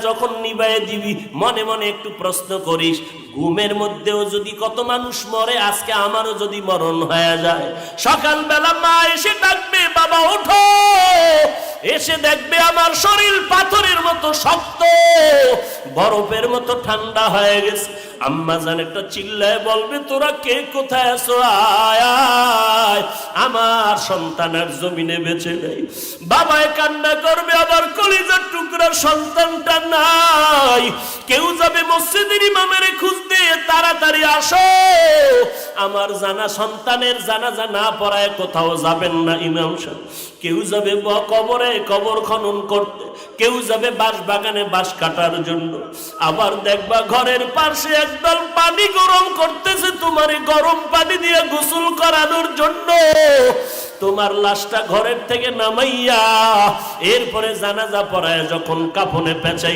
যখন নিবায়ে দিবি মনে মনে একটু প্রশ্ন করিস, ঘুমের মধ্যেও যদি কত মানুষ মরে, আজকে আমারও যদি মরণ হয়ে যায়, সকালবেলা মা এসে ডাকবে, বাবা ওঠো, এসে দেখবে আমার শরীর পাথরের মতো শক্ত, বরফের মতো ঠান্ডা হয়ে গেছে। আম্মা জান একটা চিল্লায় বলবে, তোরা কে, কোথায় আছো, আয় আয়, আমার সন্তানের জমিনে বেঁচে নেই। বাবায় কান্না করবে, আবার কলিজার টুকরার সন্তানটা নাই। কেউ যাবে মসজিদের ইমামের খুঁজতে, তাড়াতাড়ি আসো, আমার জানা সন্তানের জানাজা না পড়ায় কোথাও যাবেন না ইমাম সাহেব। কেউ যাবে কবরে কবর খনন করতে, কেউ যাবে বাঁশ বাগানে বাঁশ কাটার জন্য। আবার দেখবা ঘরের পাশে একদল পানি গরম করতেছে, তোমার গরম পানি দিয়ে গোসল করানোর জন্য। তোমার লাশটা ঘরের থেকে নামাইয়া এরপরে জানাজা পড়ায় যখন কাফনে পেঁচাই